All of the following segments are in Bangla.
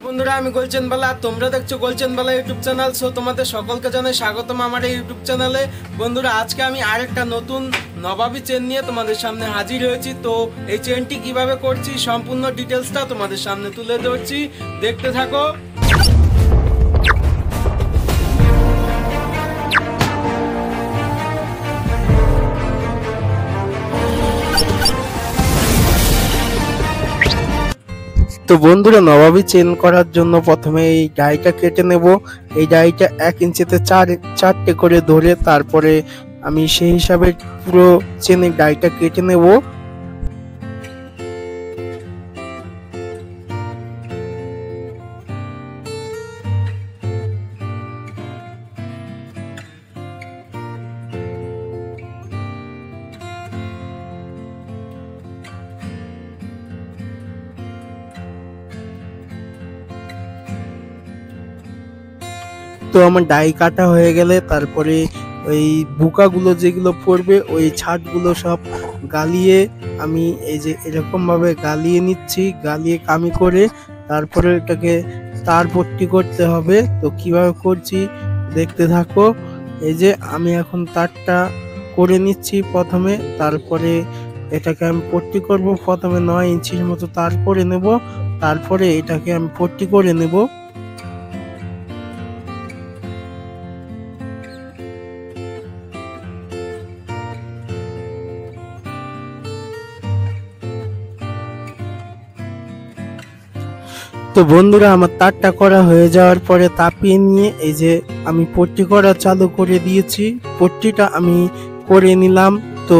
বন্ধুরা, আমি গোলচেন বালা, তোমরা দেখছো গোলচেন বালা ইউটিউব চ্যানেল। সো তোমাদের সকলকে জানাই স্বাগতম আমার এই ইউটিউব চ্যানেলে। বন্ধুরা, আজকে আমি আরেকটা নতুন নবাবী চেন নিয়ে তোমাদের সামনে হাজির হয়েছি। তো এই চেনটি কিভাবে করছি সম্পূর্ণ ডিটেলসটা তোমাদের সামনে তুলে ধরছি, দেখতে থাকো। তো বন্ধুরা, নবাবী চেন করার জন্য প্রথমে এই ডাইটা কেটে নেব। এই ডাইটা 1 ইঞ্চিতে চারটে করে ধরে তারপরে আমি সেই হিসাবে পুরো চেনের ডাইটা কেটে নেব। তো আমার ডাই কাটা হয়ে গেলে তারপরে ওই বুকাগুলো যেগুলো পড়বে ওই ছাটগুলো সব গালিয়ে আমি এই যে এরকম ভাবে গালিয়ে নিচ্ছি, গালিয়ে কামি করে তারপরে এটাকে তার পট্টি করতে হবে। তো কিভাবে করছি দেখতে থাকো। এই যে আমি এখন তারটা করে নিচ্ছি প্রথমে, তারপরে এটাকে আমি পট্টি করব। প্রথমে 9 ইঞ্চির মতো তার করে নেব, তারপরে এটাকে আমি পট্টি করে নেব। তো বন্ধুরা, আমার তারটা করা হয়ে যাওয়ার পরে তাপিয়ে নিয়ে এই যে আমি পট্টি করা চালু করে দিয়েছি। পট্টিটা আমি করে নিলাম। তো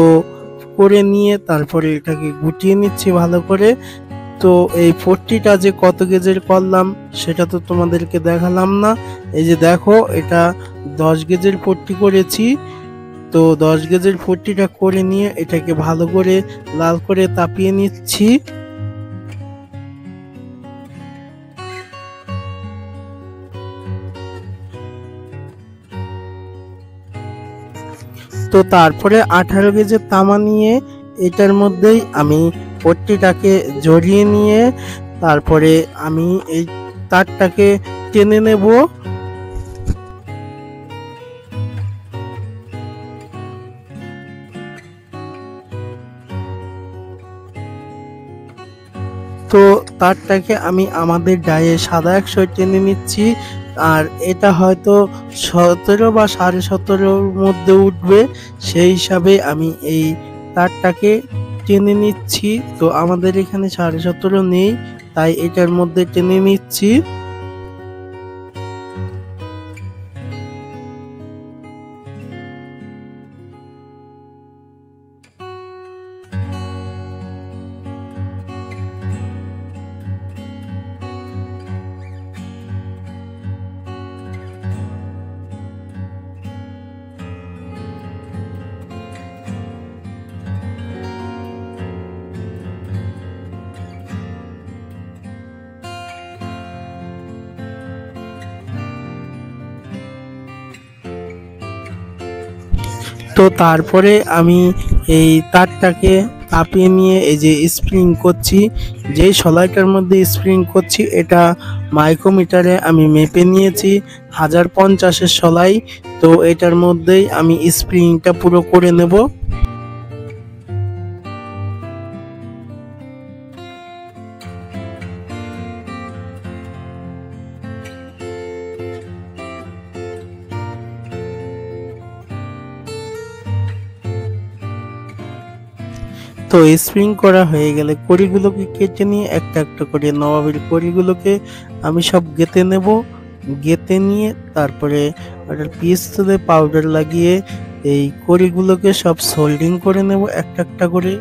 করে নিয়ে তারপরে এটাকে গুটিয়ে নিচ্ছি ভালো করে। তো এই পট্টিটা যে কত গেজের করলাম সেটা তো তোমাদেরকে দেখালাম না। এই যে দেখো, এটা 10 গেজের পট্টি করেছি। তো 10 গেজের পট্টিটা করে নিয়ে এটাকে ভালো করে লাল করে তাপিয়ে নিচ্ছি। তো তারপরে 18 গেজের তামা নিয়ে এটার মধ্যেই আমি পট্টিটাকে জড়িয়ে নিয়ে তারপরে আমি এই তারটাকে টেনে নেব। তো তারটাকে আমি আমাদের ডায়ে সাদা 100 টেনে নিচ্ছি। আর এটা হয়তো 17 বা 17.5 মধ্যে উঠবে, সেই হিসাবে আমি এই তারটাকে টেনে নিচ্ছি। তো আমাদের এখানে 17.5 নেই, তাই এটার মধ্যে টেনে নিচ্ছি। তো তারপরে আমি এই তারটাকে চাপিয়ে নিয়ে এই যে স্প্রিং করছি, যেই সলাইটার মধ্যে স্প্রিং করছি এটা মাইক্রোমিটারে আমি মেপে নিয়েছি 1050-এর সলাই। তো এটার মধ্যেই আমি স্প্রিংটা পুরো করে নেব। তো স্প্রিং করা হয়ে গেলে কড়িগুলোকে কেটে নিয়ে একটা একটা করে নবাবের কড়িগুলোকে আমি সব গেঁথে নেব। গেঁথে নিয়ে তারপরে একটা পিস্তলে পাউডার লাগিয়ে এই কড়িগুলোকে সব সোল্ডিং করে নেব একটা একটা করে।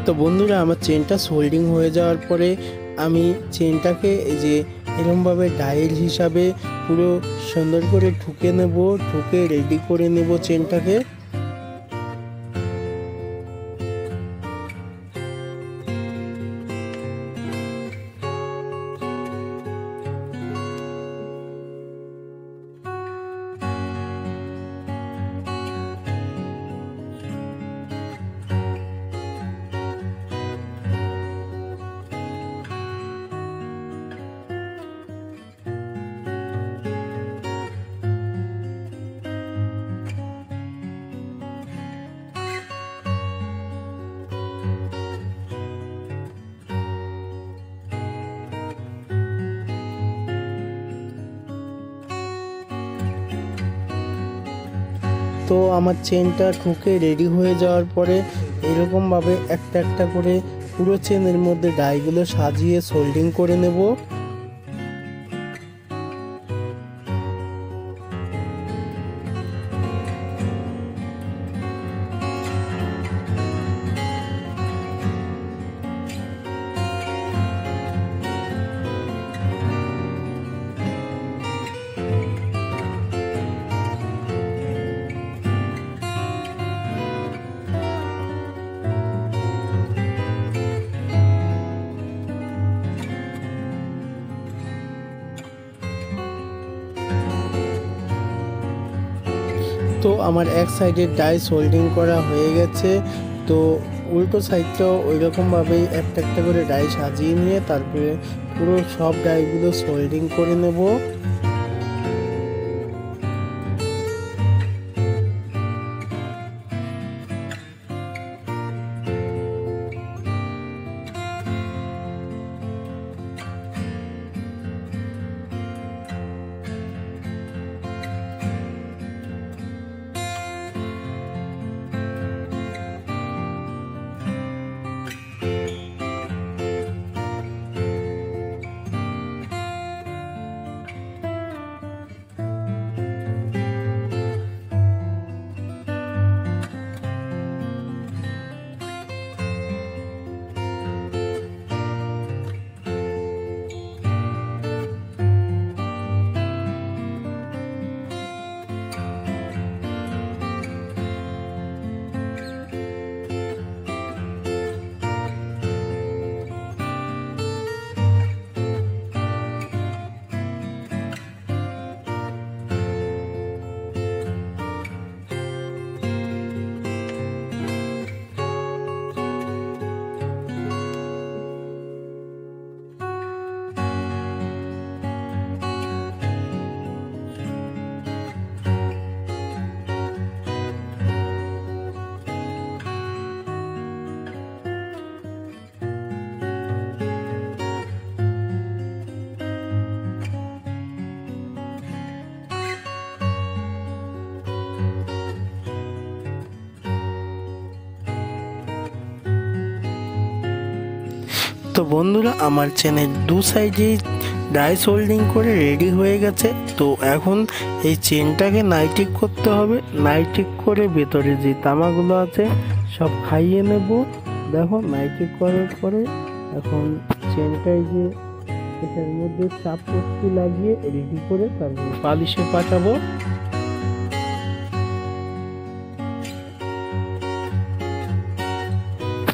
তো বন্ধুরা, আমার চেনটা সোল্ডিং হয়ে যাওয়ার পরে আমি চেনটাকে এই যে এরকমভাবে ডায়াল হিসাবে পুরো সুন্দর করে ঠুকে নেব, ঠুকে রেডি করে নেব চেনটাকে। তো আমার চেনটা ঠুকে রেডি হয়ে যাওয়ার পরে এরকমভাবে একটা একটা করে পুরো চেনের মধ্যে ডাইগুলো সাজিয়ে সোল্ডিং করে নেব। তো আমার এক সাইডের ডাই সোল্ডিং করা হয়ে গেছে। তো উল্টো সাইডটাও ওই রকমভাবেই একটা একটা করে ডাই সাজিয়ে নিয়ে তারপরে পুরো সব ডাইগুলো সোল্ডিং করে নেব। তো বন্ধুরা, আমার চেনের দু সাইডে ডাই সোল্ডিং করে রেডি হয়ে গেছে। তো এখন এই চেনটাকে নাইটিক করতে হবে। নাইটিক করে ভেতরে যে তামাগুলো আছে সব খাইয়ে নেব। দেখো, নাইটিক করার পরে এখন চেনটাই যে এটার মধ্যে চাপ পট্টি লাগিয়ে রেডি করে তারপর পালিশে পাঠাবো।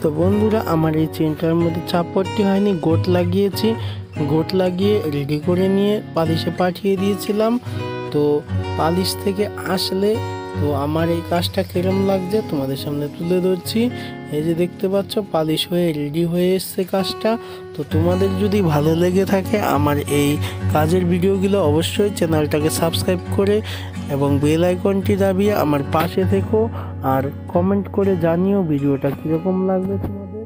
তো বন্ধুরা, আমার এই চেনটার মধ্যে চাপ পট্টি হয়নি, গোট লাগিয়েছি। গোট লাগিয়ে রেডি করে নিয়ে পালিশে পাঠিয়ে দিয়েছিলাম। তো পালিশ থেকে আসলে তো আমার এই কাজটা কিরম লাগছে তোমাদের সামনে তুলে ধরছি। এই যে দেখতে পাচ্ছ, পালিশ হয়ে রেডি হয়ে এসছে কাজটা। তো তোমাদের যদি ভালো লেগে থাকে আমার এই কাজের ভিডিওগুলো, অবশ্যই চ্যানেলটাকে সাবস্ক্রাইব করে এবং বেল আইকনটি দাবিয়ে আমার পাশে থেকো। আর কমেন্ট করে জানিও ভিডিওটা কীরকম লাগবে তোমাদের।